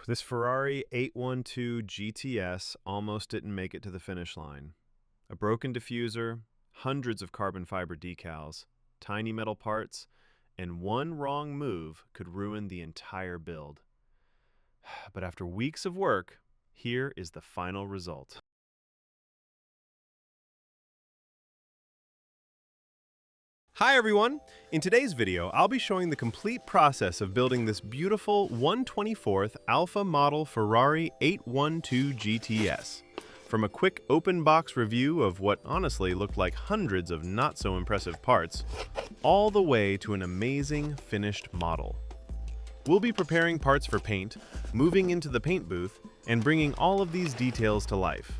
This Ferrari 812 GTS almost didn't make it to the finish line. A broken diffuser, hundreds of carbon fiber decals, tiny metal parts, and one wrong move could ruin the entire build. But after weeks of work, here is the final result. Hi everyone! In today's video, I'll be showing the complete process of building this beautiful 1/24th Alpha model Ferrari 812 GTS. From a quick open box review of what honestly looked like hundreds of not so impressive parts, all the way to an amazing finished model. We'll be preparing parts for paint, moving into the paint booth, and bringing all of these details to life.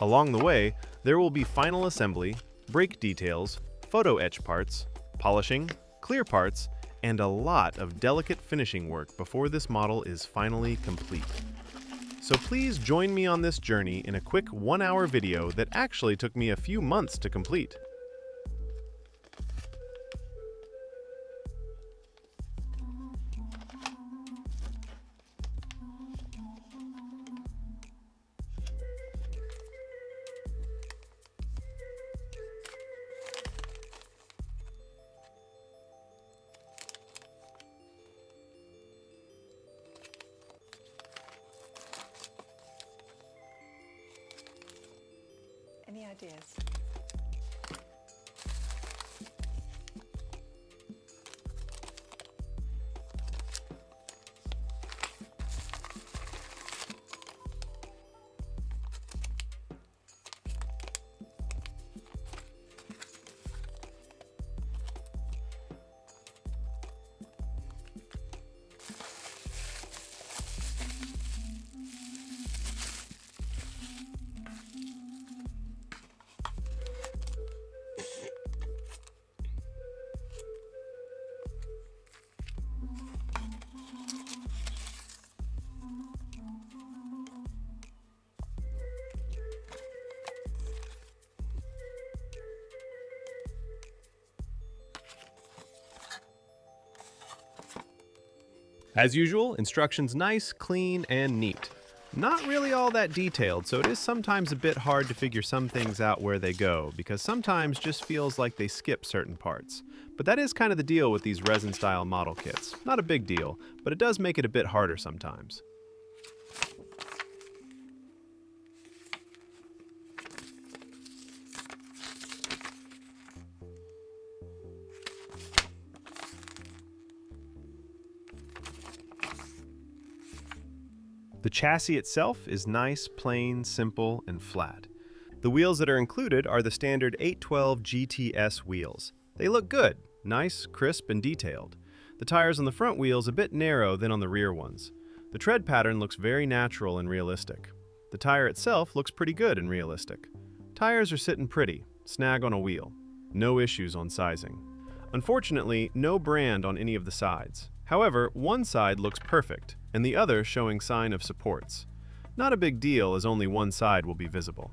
Along the way, there will be final assembly, brake details, Photo-etch parts, polishing, clear parts, and a lot of delicate finishing work before this model is finally complete. So please join me on this journey in a quick 1-hour video that actually took me a few months to complete. Any ideas? As usual, instructions nice, clean, and neat. Not really all that detailed, so it is sometimes a bit hard to figure some things out where they go, because sometimes just feels like they skip certain parts. But that is kind of the deal with these resin-style model kits. Not a big deal, but it does make it a bit harder sometimes. The chassis itself is nice, plain, simple, and flat. The wheels that are included are the standard 812 GTS wheels. They look good, nice, crisp, and detailed. The tires on the front wheels a bit narrow than on the rear ones. The tread pattern looks very natural and realistic. The tire itself looks pretty good and realistic. Tires are sitting pretty, snag on a wheel. No issues on sizing. Unfortunately, no brand on any of the sides. However, one side looks perfect, and the other showing sign of supports. Not a big deal as only one side will be visible.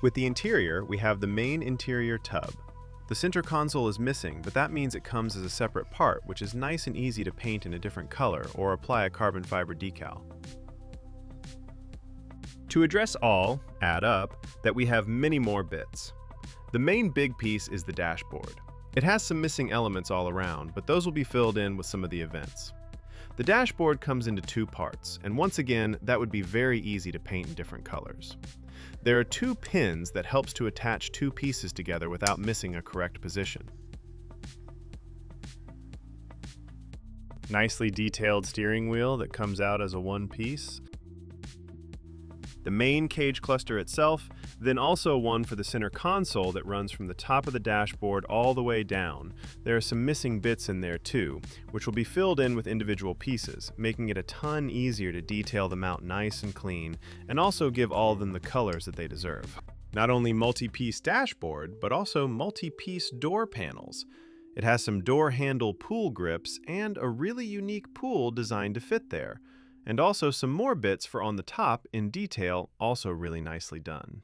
With the interior, we have the main interior tub. The center console is missing, but that means it comes as a separate part, which is nice and easy to paint in a different color or apply a carbon fiber decal. To address all, add up, that we have many more bits. The main big piece is the dashboard. It has some missing elements all around, but those will be filled in with some of the events. The dashboard comes into two parts, and once again, that would be very easy to paint in different colors. There are two pins that helps to attach two pieces together without missing a correct position. Nicely detailed steering wheel that comes out as a one piece. The main cage cluster itself, then also one for the center console that runs from the top of the dashboard all the way down. There are some missing bits in there too, which will be filled in with individual pieces, making it a ton easier to detail them out nice and clean, and also give all of them the colors that they deserve. Not only multi-piece dashboard, but also multi-piece door panels. It has some door handle pull grips and a really unique pull designed to fit there. And also some more bits for on the top in detail, also really nicely done.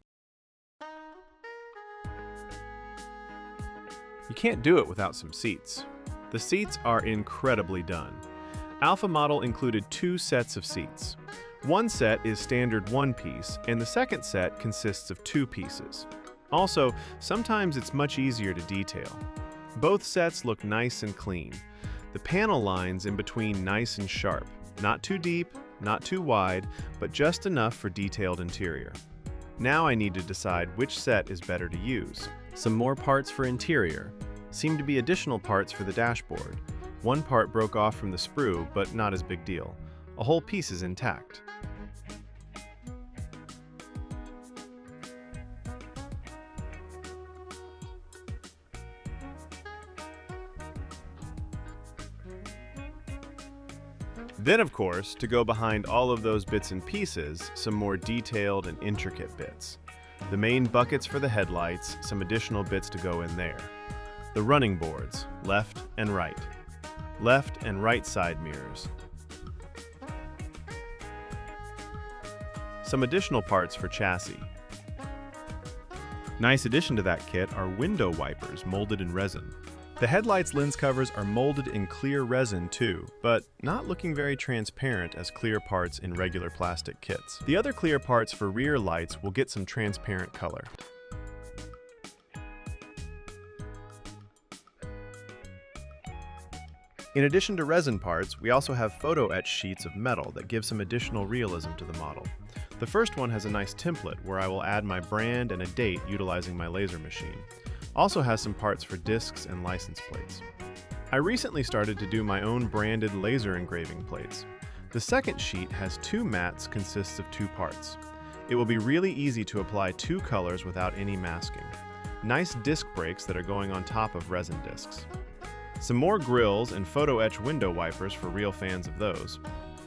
You can't do it without some seats. The seats are incredibly done. Alpha model included 2 sets of seats. One set is standard 1-piece, and the second set consists of 2 pieces. Also, sometimes it's much easier to detail. Both sets look nice and clean. The panel lines in between nice and sharp. Not too deep, not too wide, but just enough for detailed interior. Now I need to decide which set is better to use. Some more parts for interior. Seem to be additional parts for the dashboard. One part broke off from the sprue, but not as big deal. A whole piece is intact. Then, of course, to go behind all of those bits and pieces, some more detailed and intricate bits. The main buckets for the headlights, some additional bits to go in there. The running boards, left and right. Left and right side mirrors. Some additional parts for chassis. Nice addition to that kit are window wipers molded in resin. The headlights lens covers are molded in clear resin too, but not looking very transparent as clear parts in regular plastic kits. The other clear parts for rear lights will get some transparent color. In addition to resin parts, we also have photo-etch sheets of metal that give some additional realism to the model. The first one has a nice template where I will add my brand and a date utilizing my laser machine. Also has some parts for discs and license plates. I recently started to do my own branded laser engraving plates. The second sheet has 2 mats, consists of 2 parts. It will be really easy to apply 2 colors without any masking. Nice disc brakes that are going on top of resin discs. Some more grills and photo-etch window wipers for real fans of those.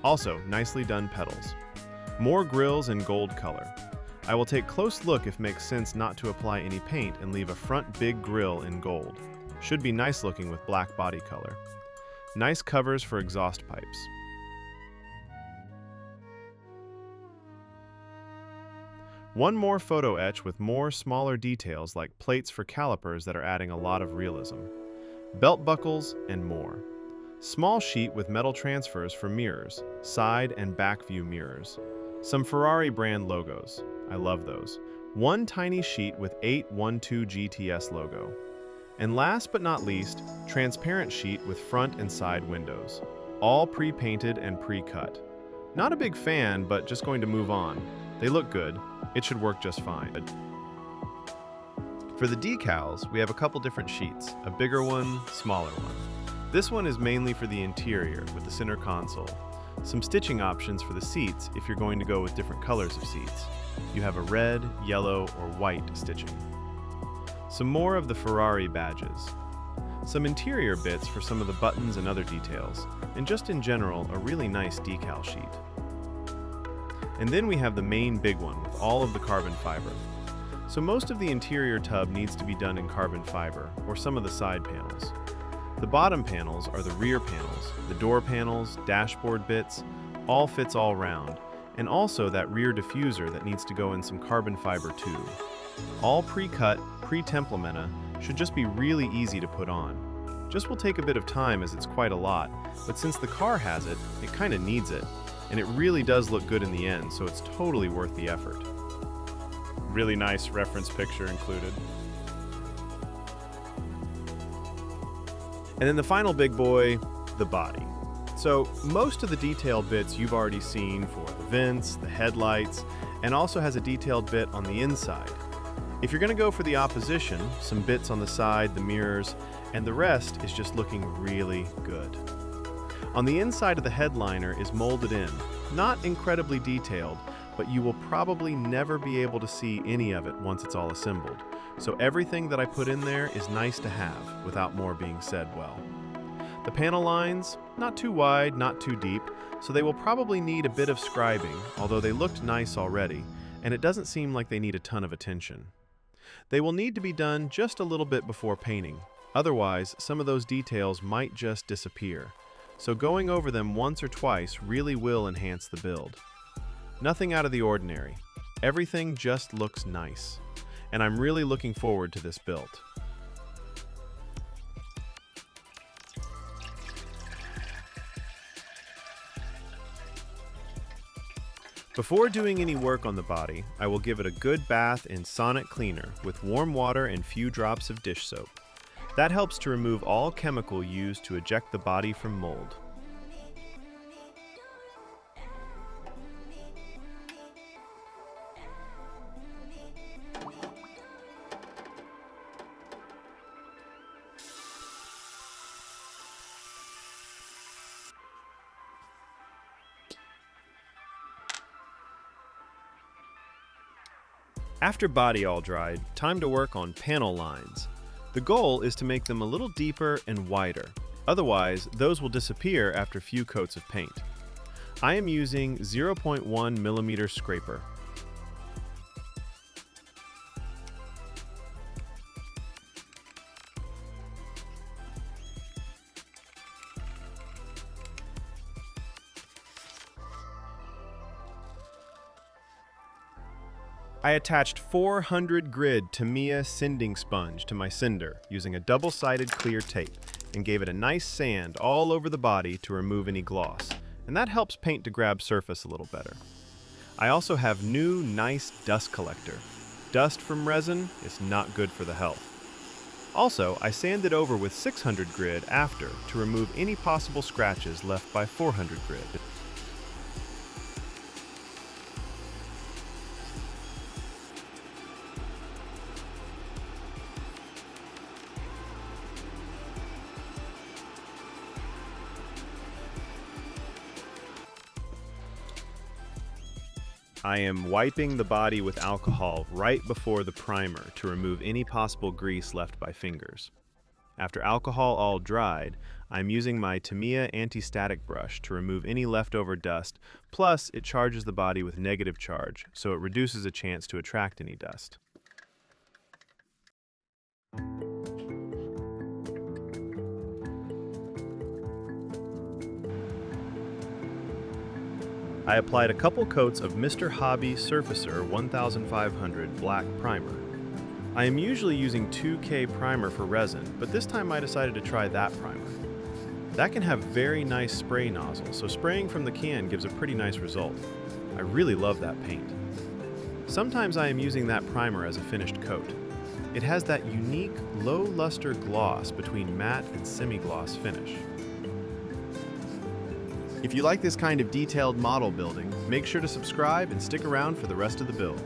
Also, nicely done pedals. More grills in gold color. I will take close look if makes sense not to apply any paint and leave a front big grille in gold. Should be nice looking with black body color. Nice covers for exhaust pipes. One more photo etch with more smaller details like plates for calipers that are adding a lot of realism. Belt buckles and more. Small sheet with metal transfers for mirrors, side and back view mirrors. Some Ferrari brand logos. I love those. One tiny sheet with 812 GTS logo. And last but not least, transparent sheet with front and side windows. All pre-painted and pre-cut. Not a big fan, but just going to move on. They look good. It should work just fine. For the decals, we have a couple different sheets. A bigger one, smaller one. This one is mainly for the interior with the center console. Some stitching options for the seats if you're going to go with different colors of seats. You have a red, yellow, or white stitching. Some more of the Ferrari badges. Some interior bits for some of the buttons and other details, and just in general, a really nice decal sheet. And then we have the main big one with all of the carbon fiber. So most of the interior tub needs to be done in carbon fiber, or some of the side panels. The bottom panels are the rear panels, the door panels, dashboard bits, all fits all round, and also that rear diffuser that needs to go in some carbon fiber too. All pre-cut, pre-templementa, should just be really easy to put on. Just will take a bit of time as it's quite a lot, but since the car has it, it kinda needs it, and it really does look good in the end, so it's totally worth the effort. Really nice reference picture included. And then the final big boy, the body. So most of the detailed bits you've already seen for the vents, the headlights, and also has a detailed bit on the inside. If you're gonna go for the opposition, some bits on the side, the mirrors, and the rest is just looking really good. On the inside of the headliner is molded in, not incredibly detailed, but you will probably never be able to see any of it once it's all assembled. So everything that I put in there is nice to have, without more being said well. The panel lines, not too wide, not too deep, so they will probably need a bit of scribing, although they looked nice already, and it doesn't seem like they need a ton of attention. They will need to be done just a little bit before painting. Otherwise, some of those details might just disappear. So going over them once or twice really will enhance the build. Nothing out of the ordinary. Everything just looks nice. And I'm really looking forward to this build. Before doing any work on the body, I will give it a good bath in sonic cleaner with warm water and few drops of dish soap. That helps to remove all chemical used to eject the body from mold. After body all dried, time to work on panel lines. The goal is to make them a little deeper and wider. Otherwise, those will disappear after a few coats of paint. I am using 0.1 millimeter scraper. I attached 400 grit Tamiya sanding sponge to my cinder using a double-sided clear tape and gave it a nice sand all over the body to remove any gloss, and that helps paint to grab surface a little better. I also have new nice dust collector. Dust from resin is not good for the health. Also, I sanded over with 600 grit after to remove any possible scratches left by 400 grit. I am wiping the body with alcohol right before the primer to remove any possible grease left by fingers. After alcohol all dried, I'm using my Tamiya anti-static brush to remove any leftover dust, plus it charges the body with negative charge, so it reduces a chance to attract any dust. I applied a couple coats of Mr. Hobby Surfacer 1500 black primer. I am usually using 2K primer for resin, but this time I decided to try that primer. That can have very nice spray nozzle, so spraying from the can gives a pretty nice result. I really love that paint. Sometimes I am using that primer as a finished coat. It has that unique low luster gloss between matte and semi-gloss finish. If you like this kind of detailed model building, make sure to subscribe and stick around for the rest of the build.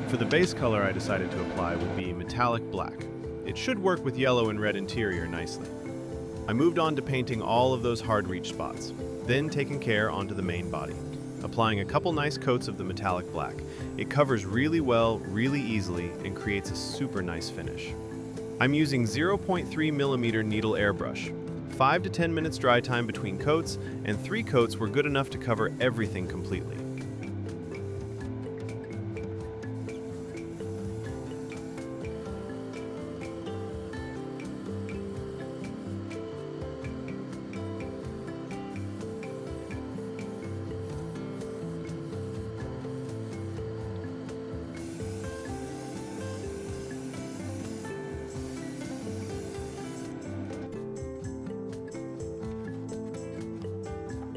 For the base color I decided to apply would be metallic black. It should work with yellow and red interior nicely. I moved on to painting all of those hard reach spots, then taking care onto the main body. Applying a couple nice coats of the metallic black. It covers really well, really easily, and creates a super nice finish. I'm using 0.3 millimeter needle airbrush. 5 to 10 minutes dry time between coats, and 3 coats were good enough to cover everything completely.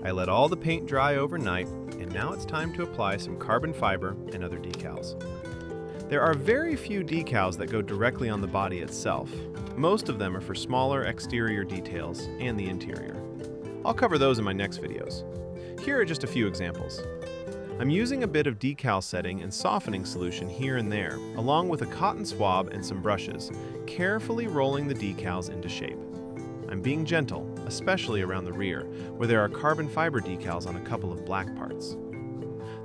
I let all the paint dry overnight, and now it's time to apply some carbon fiber and other decals. There are very few decals that go directly on the body itself. Most of them are for smaller exterior details and the interior. I'll cover those in my next videos. Here are just a few examples. I'm using a bit of decal setting and softening solution here and there, along with a cotton swab and some brushes, carefully rolling the decals into shape. I'm being gentle, especially around the rear, where there are carbon fiber decals on a couple of black parts.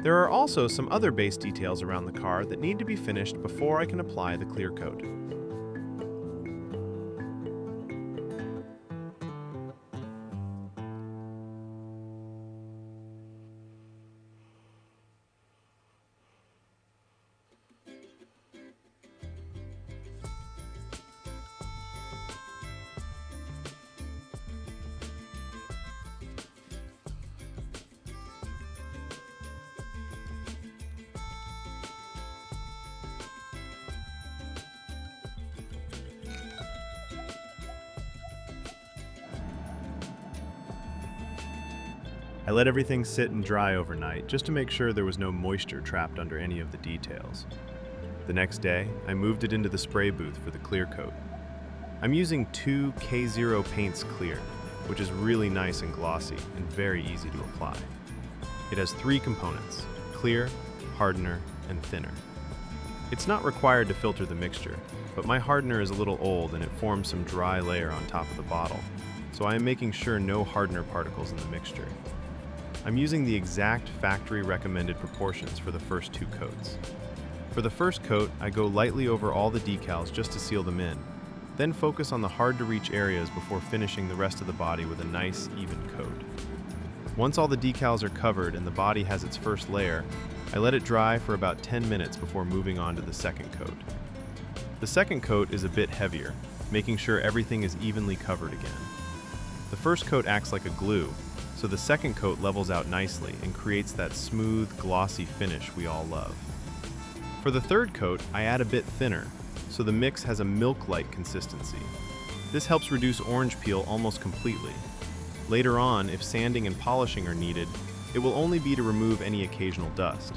There are also some other base details around the car that need to be finished before I can apply the clear coat. I let everything sit and dry overnight just to make sure there was no moisture trapped under any of the details. The next day, I moved it into the spray booth for the clear coat. I'm using 2 K0 Paints Clear, which is really nice and glossy and very easy to apply. It has 3 components: clear, hardener, and thinner. It's not required to filter the mixture, but my hardener is a little old and it forms some dry layer on top of the bottle, so I am making sure no hardener particles in the mixture. I'm using the exact factory recommended proportions for the first 2 coats. For the first coat, I go lightly over all the decals just to seal them in, then focus on the hard to reach areas before finishing the rest of the body with a nice, even coat. Once all the decals are covered and the body has its first layer, I let it dry for about 10 minutes before moving on to the second coat. The second coat is a bit heavier, making sure everything is evenly covered again. The first coat acts like a glue, so the second coat levels out nicely and creates that smooth, glossy finish we all love. For the third coat, I add a bit thinner, so the mix has a milk-like consistency. This helps reduce orange peel almost completely. Later on, if sanding and polishing are needed, it will only be to remove any occasional dust.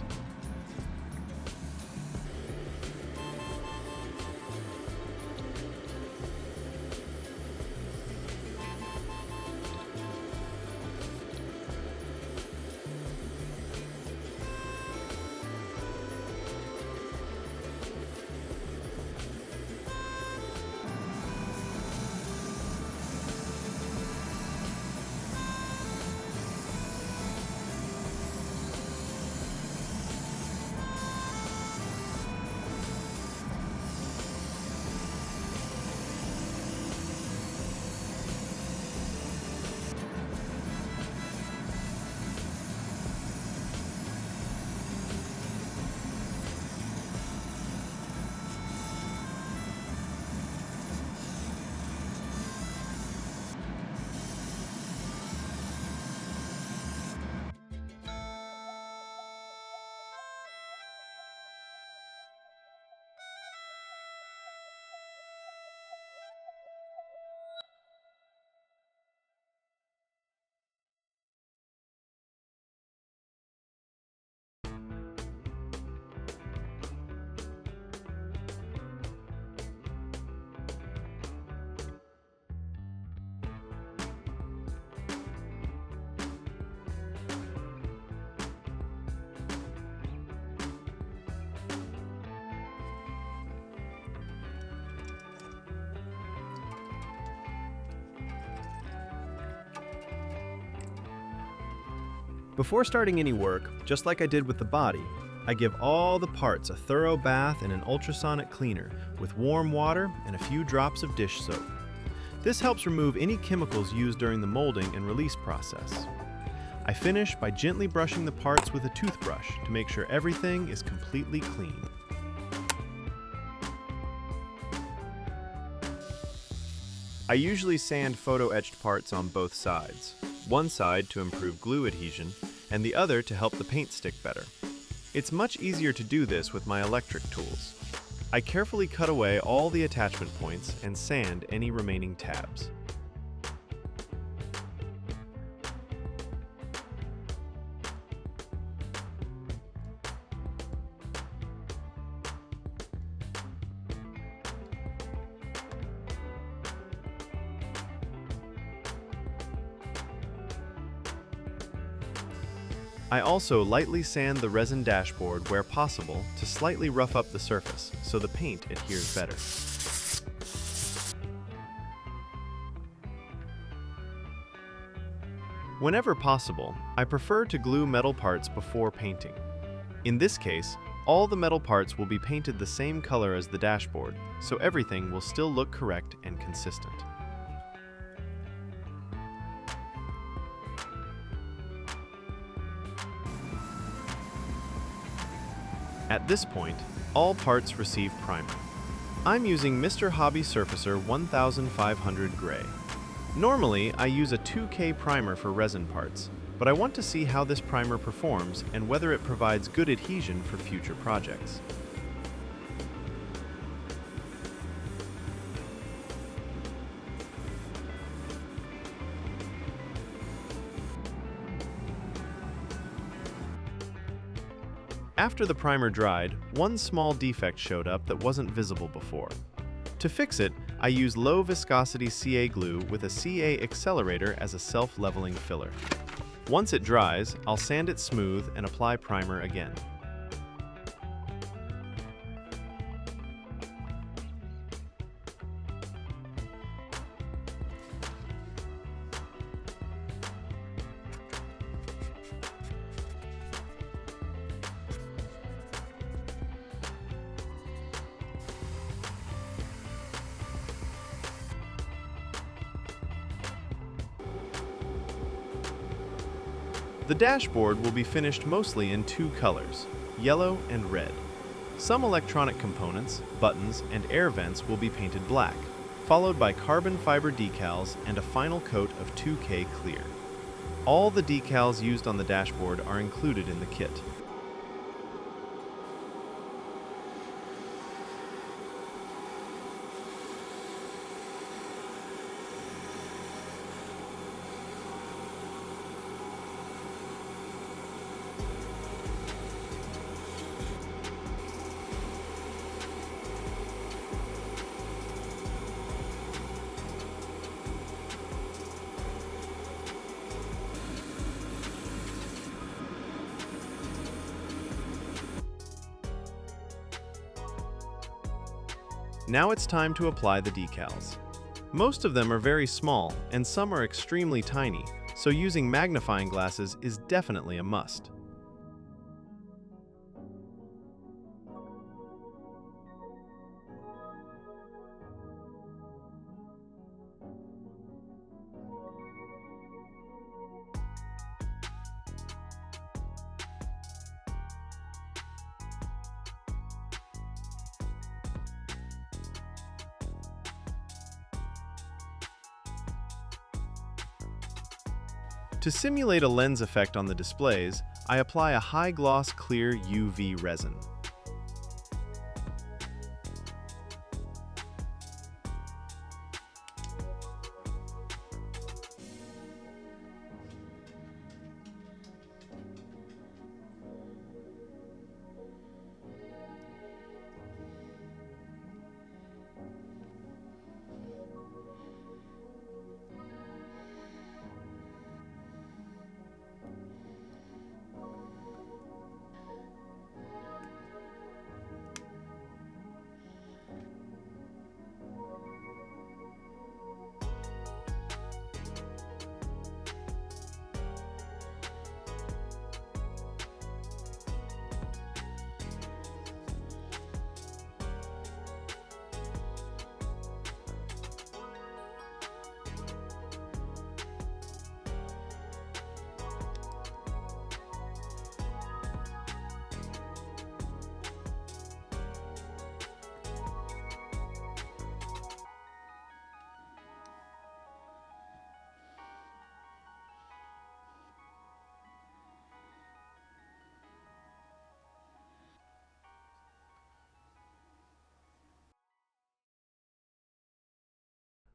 Before starting any work, just like I did with the body, I give all the parts a thorough bath in an ultrasonic cleaner with warm water and a few drops of dish soap. This helps remove any chemicals used during the molding and release process. I finish by gently brushing the parts with a toothbrush to make sure everything is completely clean. I usually sand photo-etched parts on both sides, one side to improve glue adhesion, and the other to help the paint stick better. It's much easier to do this with my electric tools. I carefully cut away all the attachment points and sand any remaining tabs. I also lightly sand the resin dashboard where possible to slightly rough up the surface so the paint adheres better. Whenever possible, I prefer to glue metal parts before painting. In this case, all the metal parts will be painted the same color as the dashboard, so everything will still look correct and consistent. At this point, all parts receive primer. I'm using Mr. Hobby Surfacer 1500 Gray. Normally, I use a 2K primer for resin parts, but I want to see how this primer performs and whether it provides good adhesion for future projects. After the primer dried, one small defect showed up that wasn't visible before. To fix it, I use low viscosity CA glue with a CA accelerator as a self-leveling filler. Once it dries, I'll sand it smooth and apply primer again. The dashboard will be finished mostly in two colors, yellow and red. Some electronic components, buttons, and air vents will be painted black, followed by carbon fiber decals and a final coat of 2K clear. All the decals used on the dashboard are included in the kit. Now it's time to apply the decals. Most of them are very small, and some are extremely tiny, so using magnifying glasses is definitely a must. To simulate a lens effect on the displays, I apply a high-gloss clear UV resin.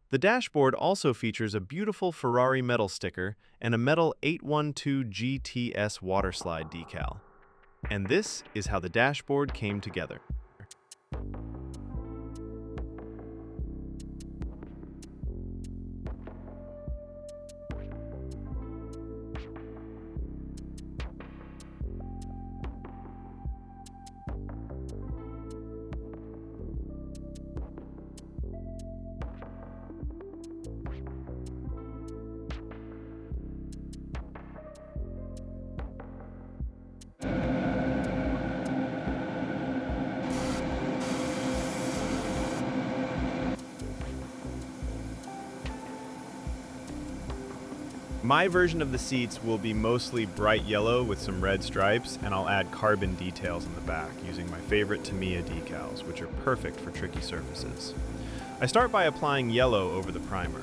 The dashboard also features a beautiful Ferrari metal sticker and a metal 812 GTS waterslide decal. And this is how the dashboard came together. My version of the seats will be mostly bright yellow with some red stripes, and I'll add carbon details in the back using my favorite Tamiya decals, which are perfect for tricky surfaces. I start by applying yellow over the primer.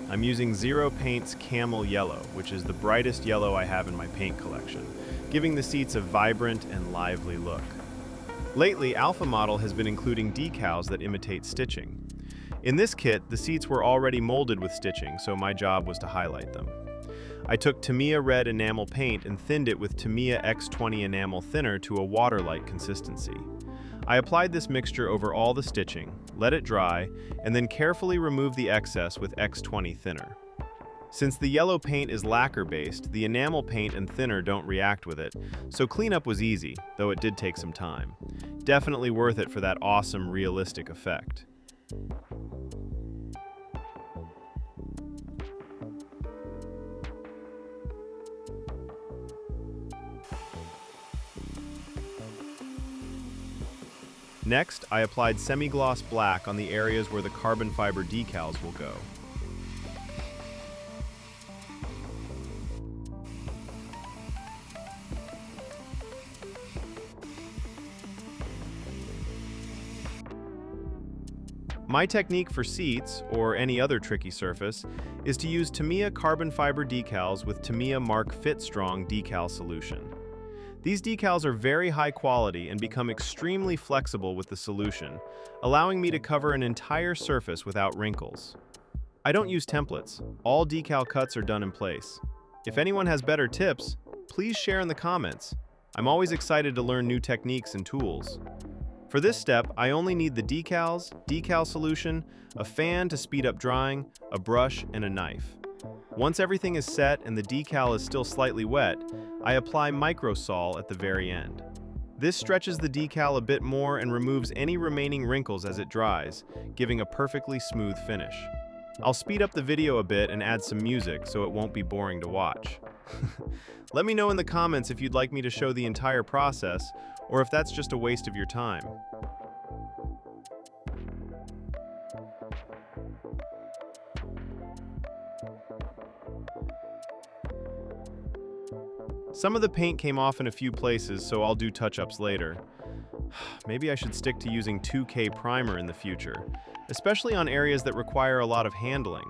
I'm using Zero Paint's Camel Yellow, which is the brightest yellow I have in my paint collection, giving the seats a vibrant and lively look. Lately, Alpha Model has been including decals that imitate stitching. In this kit, the seats were already molded with stitching, so my job was to highlight them. I took Tamiya Red enamel paint and thinned it with Tamiya X20 enamel thinner to a water-like consistency. I applied this mixture over all the stitching, let it dry, and then carefully removed the excess with X20 thinner. Since the yellow paint is lacquer-based, the enamel paint and thinner don't react with it, so cleanup was easy, though it did take some time. Definitely worth it for that awesome, realistic effect. Next, I applied semi-gloss black on the areas where the carbon fiber decals will go. My technique for seats, or any other tricky surface, is to use Tamiya carbon fiber decals with Tamiya Mark Fit Strong decal solution. These decals are very high quality and become extremely flexible with the solution, allowing me to cover an entire surface without wrinkles. I don't use templates. All decal cuts are done in place. If anyone has better tips, please share in the comments. I'm always excited to learn new techniques and tools. For this step, I only need the decals, decal solution, a fan to speed up drying, a brush, and a knife. Once everything is set and the decal is still slightly wet, I apply microsol at the very end. This stretches the decal a bit more and removes any remaining wrinkles as it dries, giving a perfectly smooth finish. I'll speed up the video a bit and add some music so it won't be boring to watch. Let me know in the comments if you'd like me to show the entire process, or if that's just a waste of your time. Some of the paint came off in a few places, so I'll do touch-ups later. Maybe I should stick to using 2K primer in the future, especially on areas that require a lot of handling.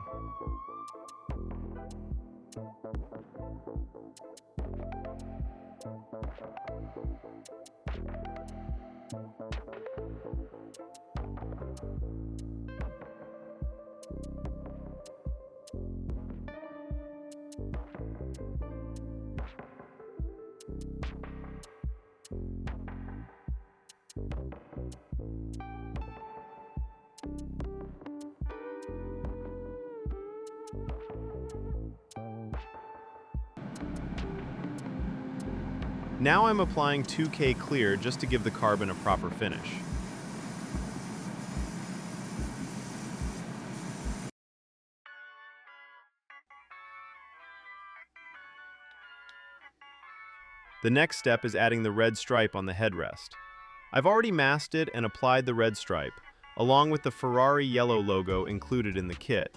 Now I'm applying 2K clear just to give the carbon a proper finish. The next step is adding the red stripe on the headrest. I've already masked it and applied the red stripe, along with the Ferrari yellow logo included in the kit.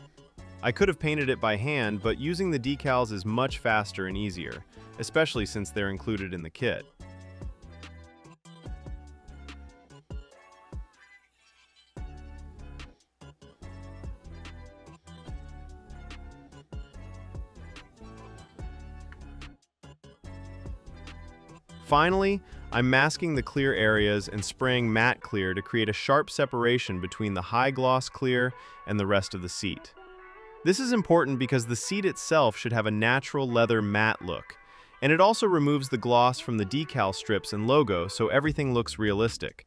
I could have painted it by hand, but using the decals is much faster and easier, especially since they're included in the kit. Finally, I'm masking the clear areas and spraying matte clear to create a sharp separation between the high gloss clear and the rest of the seat. This is important because the seat itself should have a natural leather matte look, and it also removes the gloss from the decal strips and logo so everything looks realistic.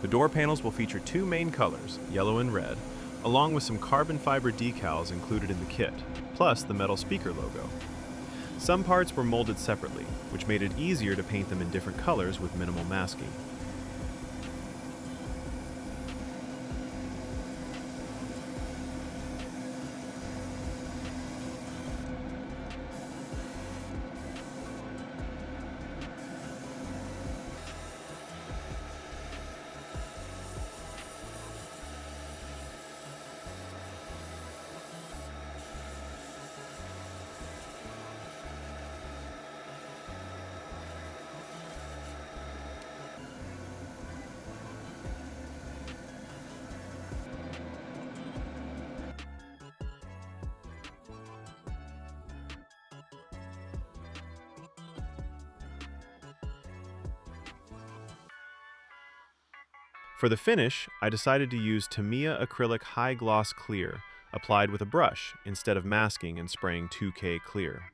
The door panels will feature two main colors, yellow and red, along with some carbon fiber decals included in the kit, plus the metal speaker logo. Some parts were molded separately, which made it easier to paint them in different colors with minimal masking. For the finish, I decided to use Tamiya Acrylic High Gloss Clear, applied with a brush instead of masking and spraying 2K clear.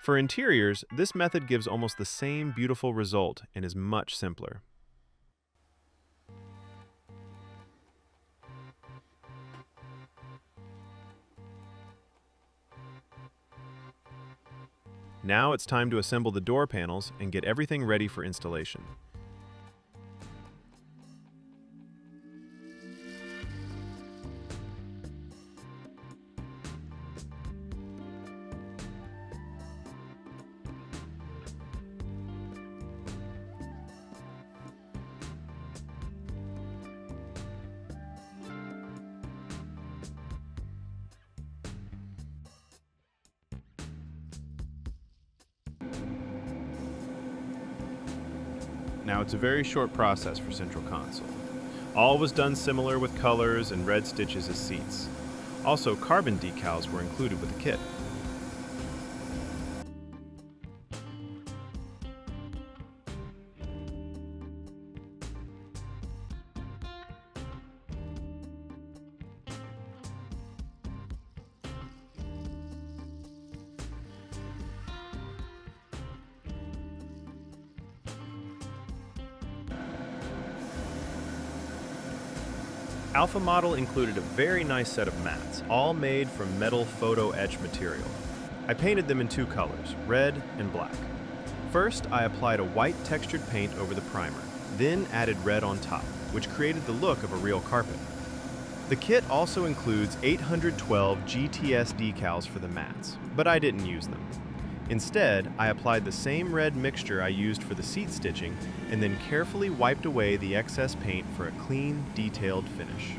For interiors, this method gives almost the same beautiful result and is much simpler. Now it's time to assemble the door panels and get everything ready for installation. Now it's a very short process for central console. All was done similar with colors and red stitches as seats. Also, carbon decals were included with the kit. Alpha model included a very nice set of mats, all made from metal photo-etch material. I painted them in two colors, red and black. First, I applied a white textured paint over the primer, then added red on top, which created the look of a real carpet. The kit also includes 812 GTS decals for the mats, but I didn't use them. Instead, I applied the same red mixture I used for the seat stitching and then carefully wiped away the excess paint for a clean, detailed finish.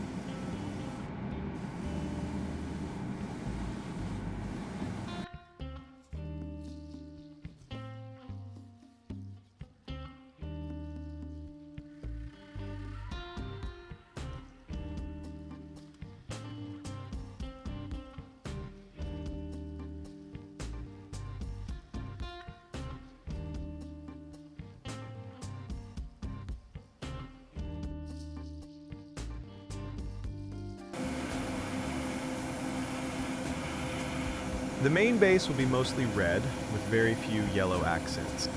The main base will be mostly red, with very few yellow accents.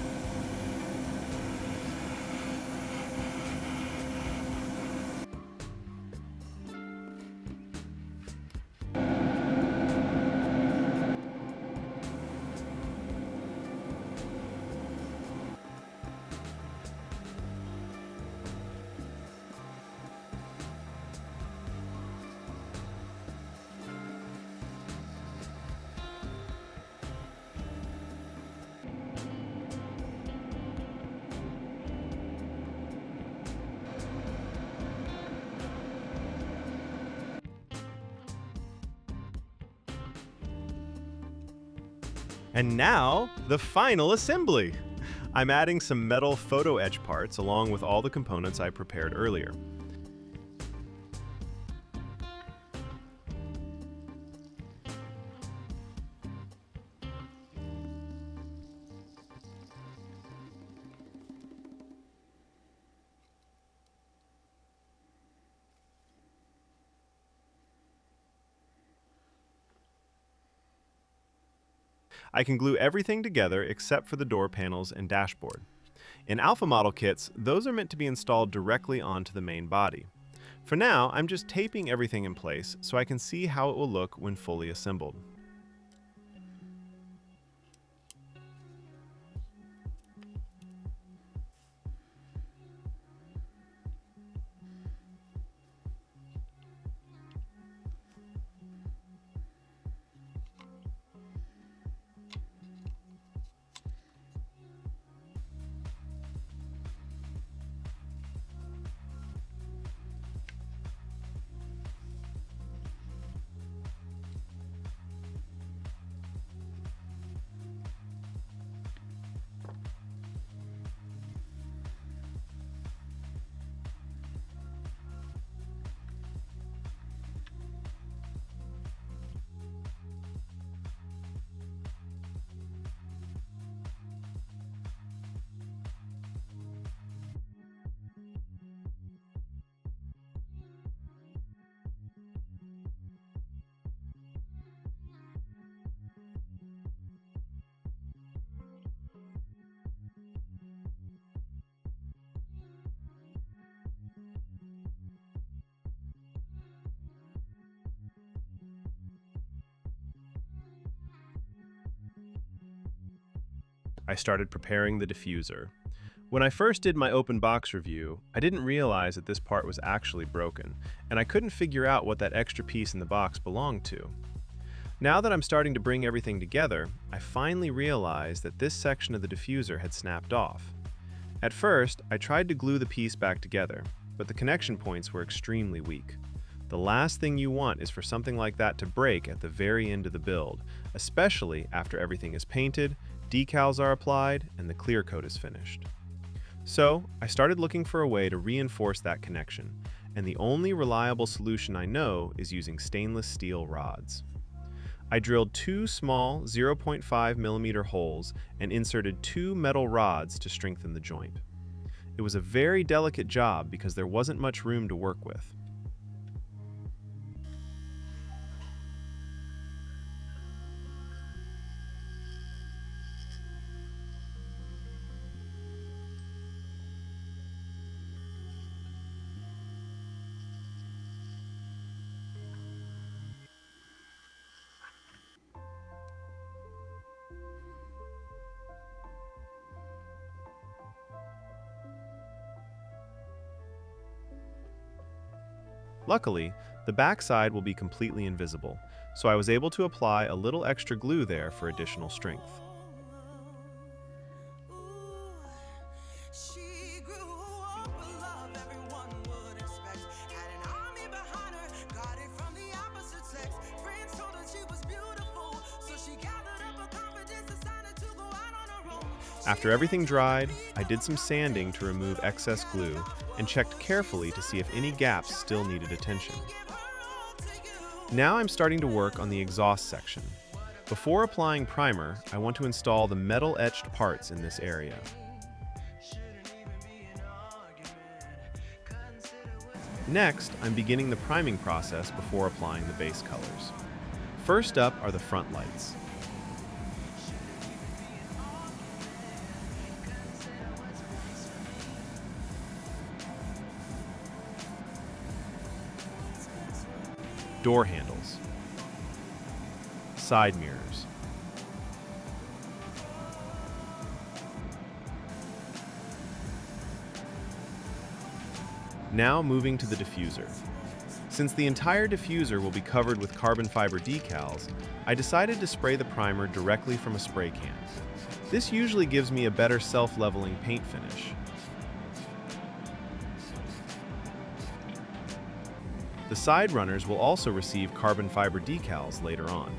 And now, the final assembly! I'm adding some metal photo-etch parts along with all the components I prepared earlier. I can glue everything together except for the door panels and dashboard. In Alpha model kits, those are meant to be installed directly onto the main body. For now, I'm just taping everything in place so I can see how it will look when fully assembled. I started preparing the diffuser. When I first did my open box review, I didn't realize that this part was actually broken, and I couldn't figure out what that extra piece in the box belonged to. Now that I'm starting to bring everything together, I finally realized that this section of the diffuser had snapped off. At first, I tried to glue the piece back together, but the connection points were extremely weak. The last thing you want is for something like that to break at the very end of the build, especially after everything is painted, decals are applied, and the clear coat is finished. So, I started looking for a way to reinforce that connection, and the only reliable solution I know is using stainless steel rods. I drilled 2 small 0.5mm holes and inserted 2 metal rods to strengthen the joint. It was a very delicate job because there wasn't much room to work with. Luckily, the backside will be completely invisible, so I was able to apply a little extra glue there for additional strength. After everything dried, I did some sanding to remove excess glue and checked carefully to see if any gaps still needed attention. Now I'm starting to work on the exhaust section. Before applying primer, I want to install the metal etched parts in this area. Next, I'm beginning the priming process before applying the base colors. First up are the front lights. Door handles, side mirrors, now moving to the diffuser. Since the entire diffuser will be covered with carbon fiber decals, I decided to spray the primer directly from a spray can. This usually gives me a better self-leveling paint finish. The side runners will also receive carbon fiber decals later on.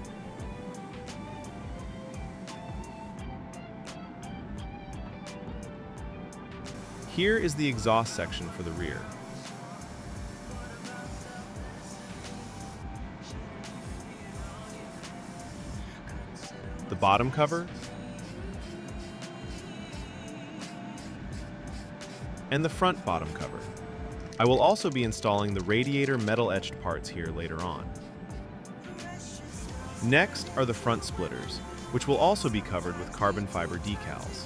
Here is the exhaust section for the rear. The bottom cover, and the front bottom cover. I will also be installing the radiator metal etched parts here later on. Next are the front splitters, which will also be covered with carbon fiber decals.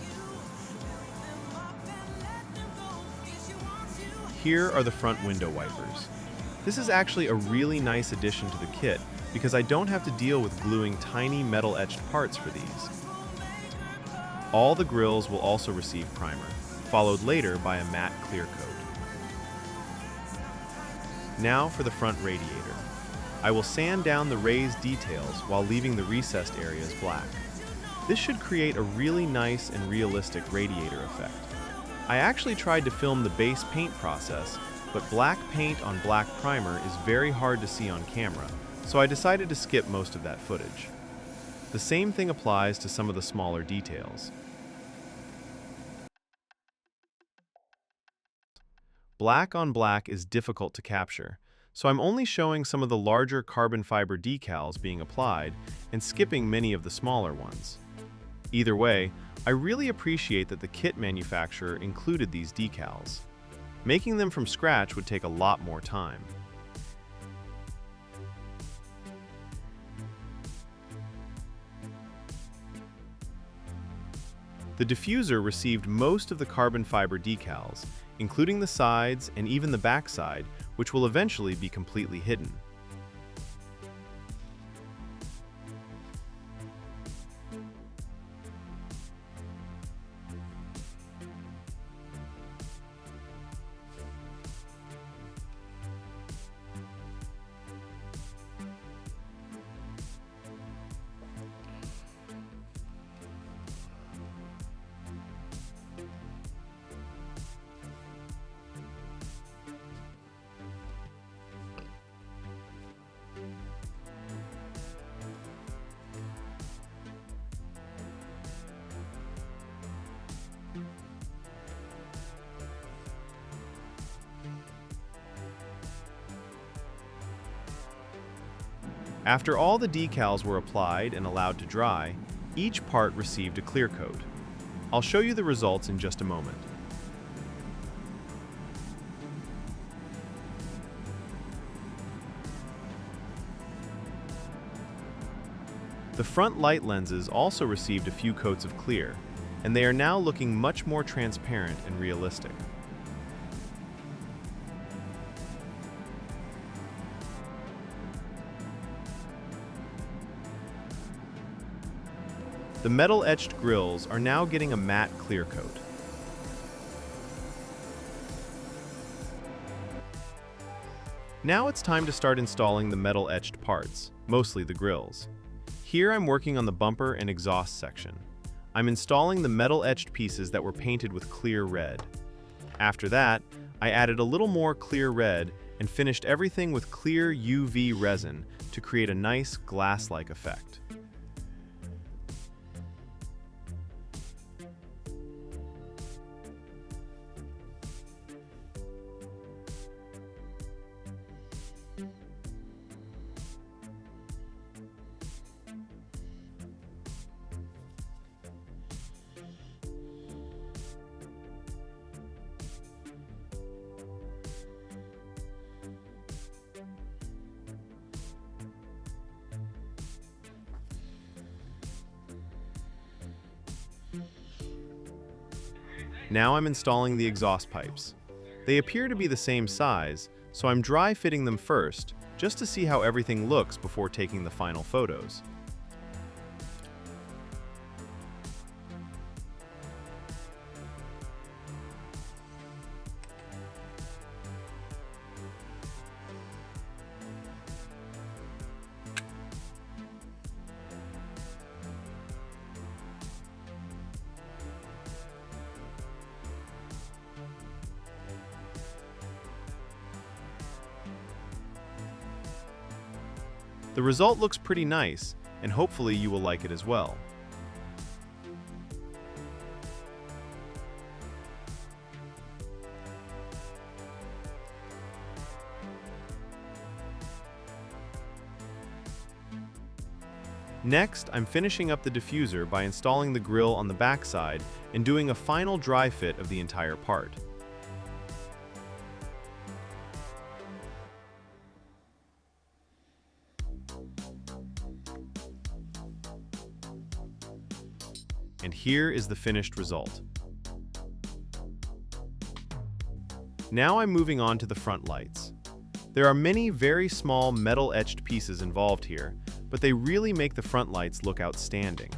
Here are the front window wipers. This is actually a really nice addition to the kit because I don't have to deal with gluing tiny metal-etched parts for these. All the grills will also receive primer, followed later by a matte clear coat. Now for the front radiator. I will sand down the raised details while leaving the recessed areas black. This should create a really nice and realistic radiator effect. I actually tried to film the base paint process, but black paint on black primer is very hard to see on camera, so I decided to skip most of that footage. The same thing applies to some of the smaller details. Black on black is difficult to capture, so I'm only showing some of the larger carbon fiber decals being applied and skipping many of the smaller ones. Either way, I really appreciate that the kit manufacturer included these decals. Making them from scratch would take a lot more time. The diffuser received most of the carbon fiber decals, including the sides and even the backside, which will eventually be completely hidden. After all the decals were applied and allowed to dry, each part received a clear coat. I'll show you the results in just a moment. The front light lenses also received a few coats of clear, and they are now looking much more transparent and realistic. The metal-etched grills are now getting a matte clear coat. Now it's time to start installing the metal-etched parts, mostly the grills. Here I'm working on the bumper and exhaust section. I'm installing the metal-etched pieces that were painted with clear red. After that, I added a little more clear red and finished everything with clear UV resin to create a nice glass-like effect. Now I'm installing the exhaust pipes. They appear to be the same size, so I'm dry fitting them first, just to see how everything looks before taking the final photos. The result looks pretty nice, and hopefully you will like it as well. Next, I'm finishing up the diffuser by installing the grill on the backside and doing a final dry fit of the entire part. And here is the finished result. Now I'm moving on to the front lights. There are many very small metal-etched pieces involved here, but they really make the front lights look outstanding.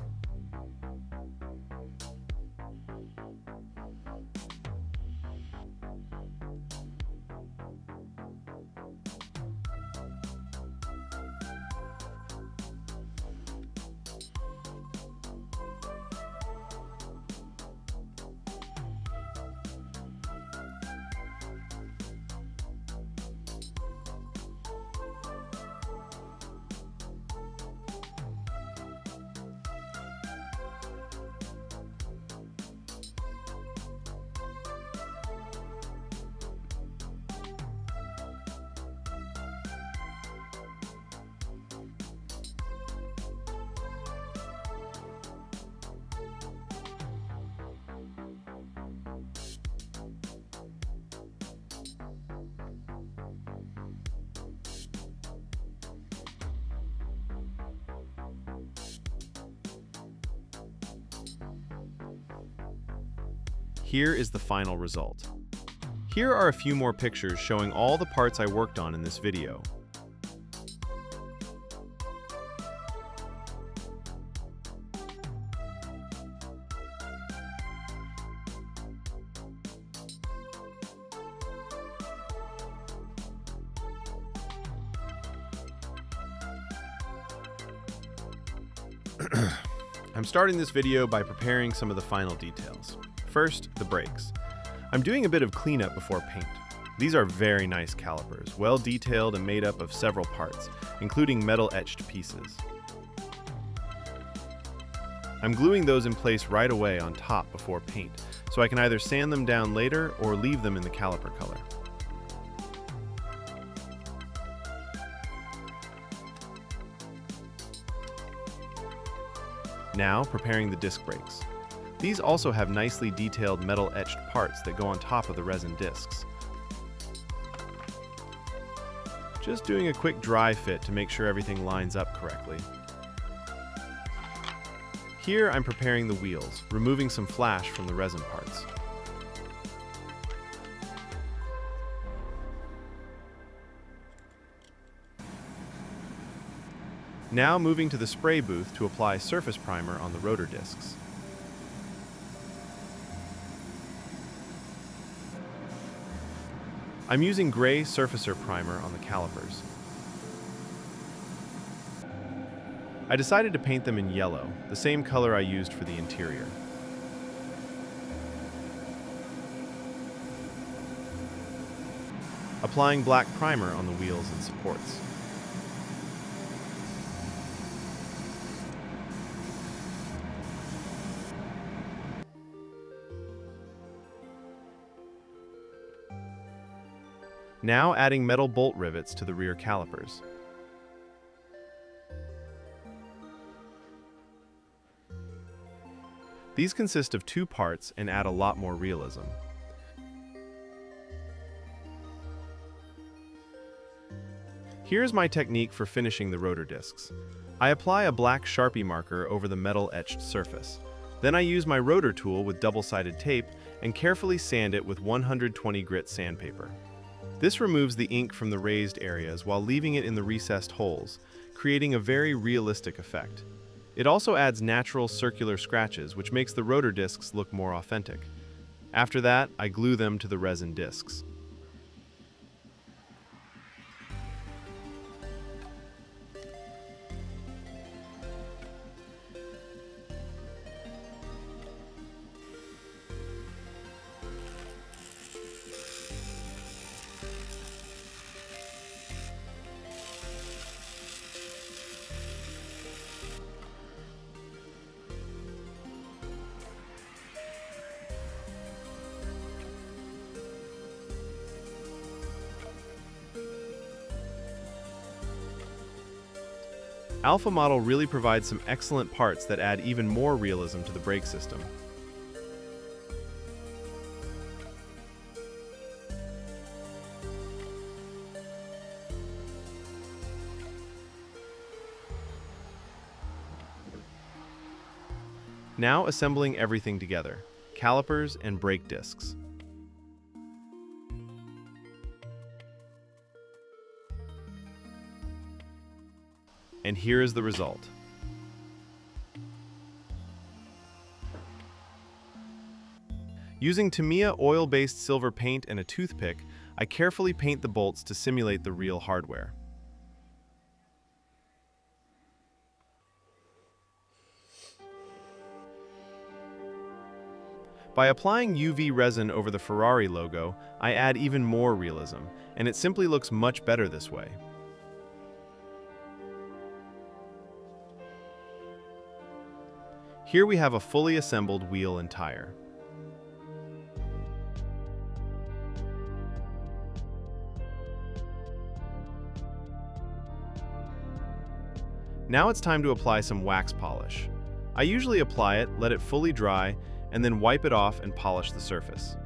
Here is the final result. Here are a few more pictures showing all the parts I worked on in this video. I'm starting this video by preparing some of the final details. First, the brakes. I'm doing a bit of cleanup before paint. These are very nice calipers, well detailed and made up of several parts, including metal-etched pieces. I'm gluing those in place right away on top before paint, so I can either sand them down later or leave them in the caliper color. Now, preparing the disc brakes. These also have nicely detailed metal-etched parts that go on top of the resin discs. Just doing a quick dry fit to make sure everything lines up correctly. Here I'm preparing the wheels, removing some flash from the resin parts. Now moving to the spray booth to apply surface primer on the rotor discs. I'm using gray surfacer primer on the calipers. I decided to paint them in yellow, the same color I used for the interior. Applying black primer on the wheels and supports. Now adding metal bolt rivets to the rear calipers. These consist of two parts and add a lot more realism. Here's my technique for finishing the rotor discs. I apply a black Sharpie marker over the metal-etched surface. Then I use my rotor tool with double-sided tape and carefully sand it with 120 grit sandpaper. This removes the ink from the raised areas while leaving it in the recessed holes, creating a very realistic effect. It also adds natural circular scratches, which makes the rotor discs look more authentic. After that, I glue them to the resin discs. Alpha model really provides some excellent parts that add even more realism to the brake system. Now assembling everything together, calipers and brake discs. And here is the result. Using Tamiya oil-based silver paint and a toothpick, I carefully paint the bolts to simulate the real hardware. By applying UV resin over the Ferrari logo, I add even more realism, and it simply looks much better this way. Here we have a fully assembled wheel and tire. Now it's time to apply some wax polish. I usually apply it, let it fully dry, and then wipe it off and polish the surface.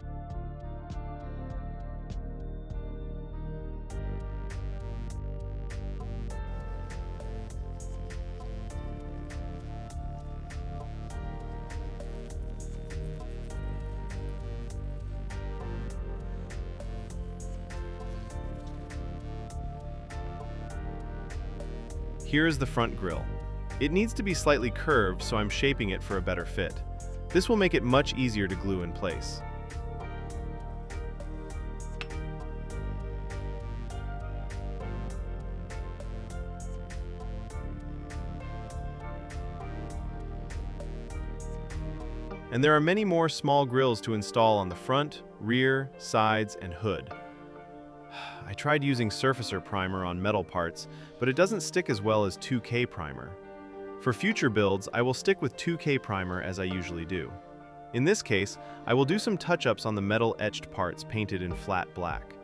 Here is the front grille. It needs to be slightly curved, so I'm shaping it for a better fit. This will make it much easier to glue in place. And there are many more small grills to install on the front, rear, sides, and hood. I tried using surfacer primer on metal parts, but it doesn't stick as well as 2K primer. For future builds, I will stick with 2K primer as I usually do. In this case, I will do some touch-ups on the metal etched parts painted in flat black.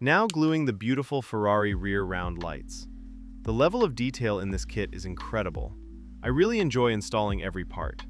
Now gluing the beautiful Ferrari rear round lights. The level of detail in this kit is incredible. I really enjoy installing every part.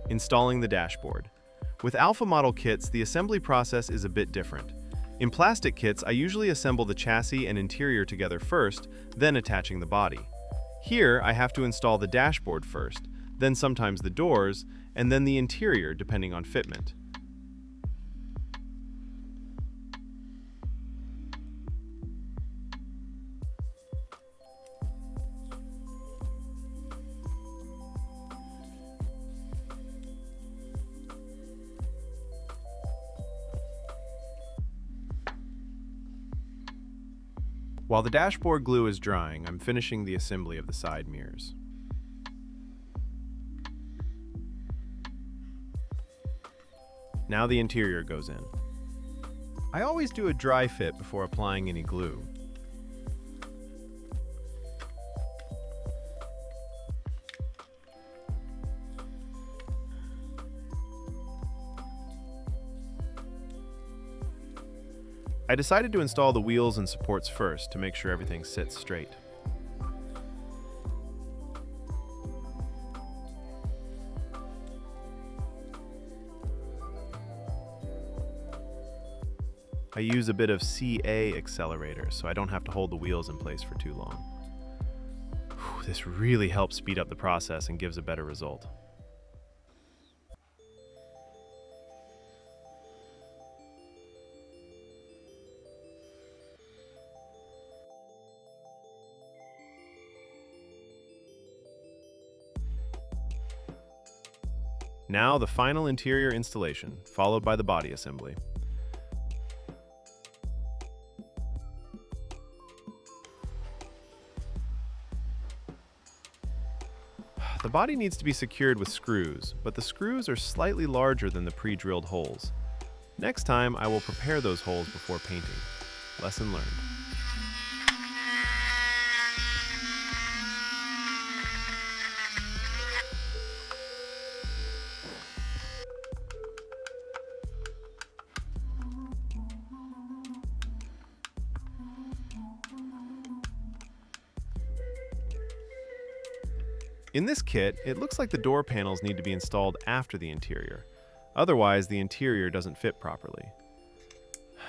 Installing the dashboard. With Alpha model kits, the assembly process is a bit different. In plastic kits, I usually assemble the chassis and interior together first, then attaching the body. Here, I have to install the dashboard first, then sometimes the doors, and then the interior depending on fitment. While the dashboard glue is drying, I'm finishing the assembly of the side mirrors. Now the interior goes in. I always do a dry fit before applying any glue. I decided to install the wheels and supports first to make sure everything sits straight. I use a bit of CA accelerator so I don't have to hold the wheels in place for too long. This really helps speed up the process and gives a better result. Now the final interior installation, followed by the body assembly. The body needs to be secured with screws, but the screws are slightly larger than the pre-drilled holes. Next time, I will prepare those holes before painting. Lesson learned. In this kit, it looks like the door panels need to be installed after the interior. Otherwise, the interior doesn't fit properly.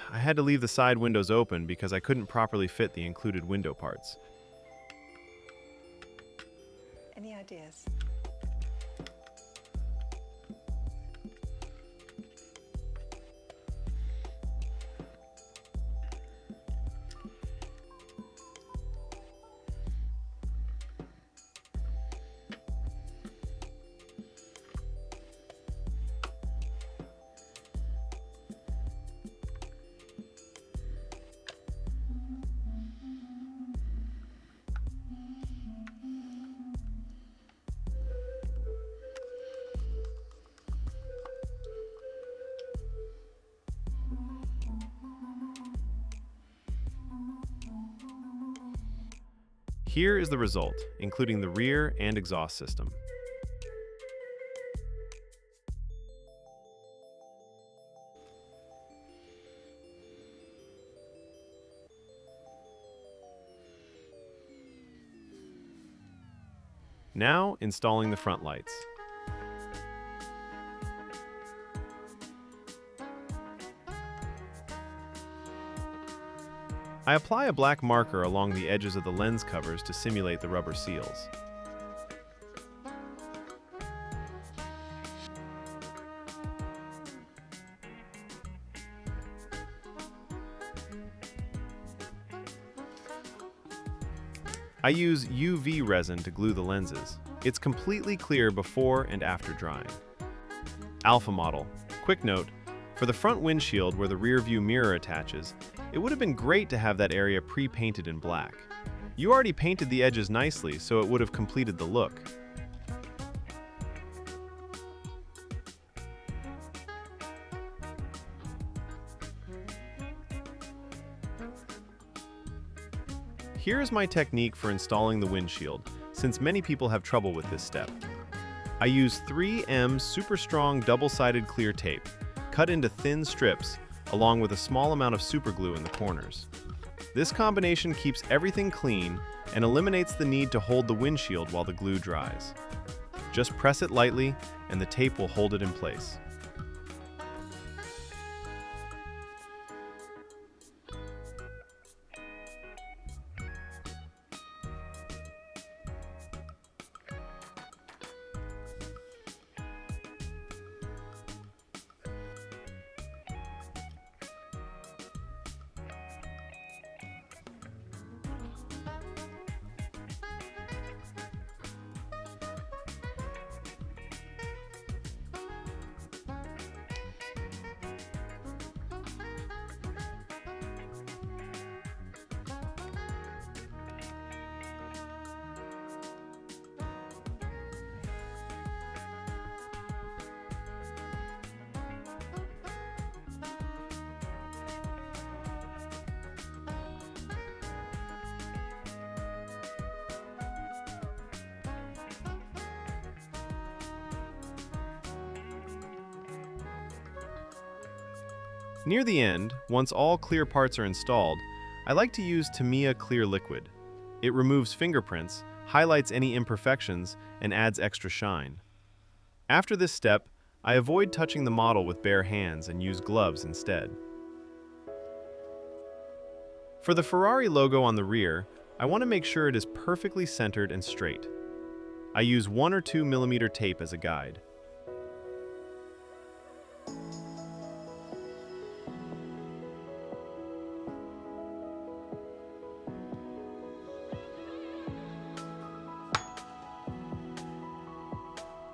I had to leave the side windows open because I couldn't properly fit the included window parts. Any ideas? Here is the result, including the rear and exhaust system. Now, installing the front lights. I apply a black marker along the edges of the lens covers to simulate the rubber seals. I use UV resin to glue the lenses. It's completely clear before and after drying. Alpha model. Quick note, for the front windshield where the rear view mirror attaches, it would have been great to have that area pre-painted in black. You already painted the edges nicely, so it would have completed the look. Here is my technique for installing the windshield, since many people have trouble with this step. I use 3M super strong double-sided clear tape, cut into thin strips, along with a small amount of superglue in the corners. This combination keeps everything clean and eliminates the need to hold the windshield while the glue dries. Just press it lightly and the tape will hold it in place. Near the end, once all clear parts are installed, I like to use Tamiya Clear Liquid. It removes fingerprints, highlights any imperfections, and adds extra shine. After this step, I avoid touching the model with bare hands and use gloves instead. For the Ferrari logo on the rear, I want to make sure it is perfectly centered and straight. I use 1 or 2 millimeter tape as a guide.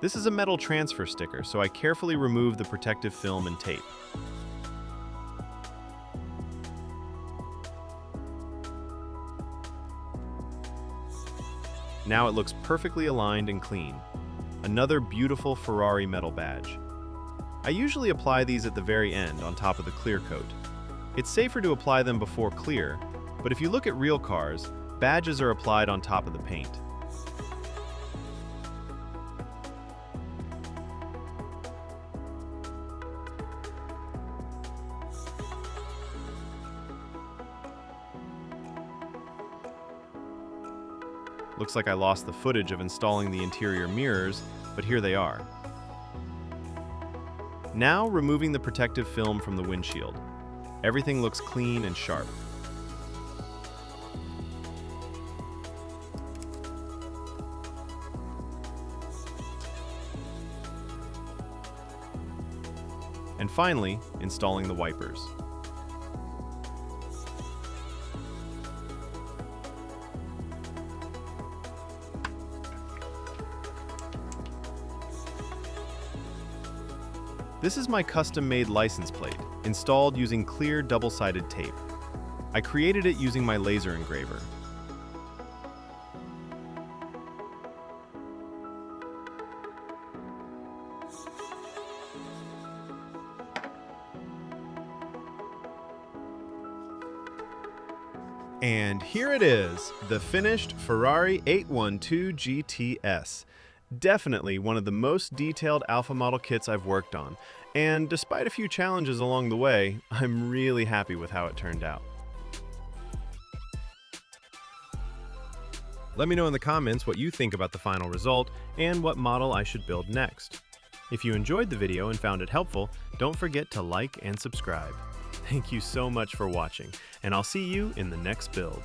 This is a metal transfer sticker, so I carefully remove the protective film and tape. Now it looks perfectly aligned and clean. Another beautiful Ferrari metal badge. I usually apply these at the very end on top of the clear coat. It's safer to apply them before clear, but if you look at real cars, badges are applied on top of the paint. Looks like I lost the footage of installing the interior mirrors, but here they are. Now removing the protective film from the windshield. Everything looks clean and sharp. And finally, installing the wipers. This is my custom-made license plate, installed using clear double-sided tape. I created it using my laser engraver. And here it is, the finished Ferrari 812 GTS. Definitely one of the most detailed Alpha model kits I've worked on, and despite a few challenges along the way, I'm really happy with how it turned out. Let me know in the comments what you think about the final result and what model I should build next. If you enjoyed the video and found it helpful, don't forget to like and subscribe. Thank you so much for watching, and I'll see you in the next build.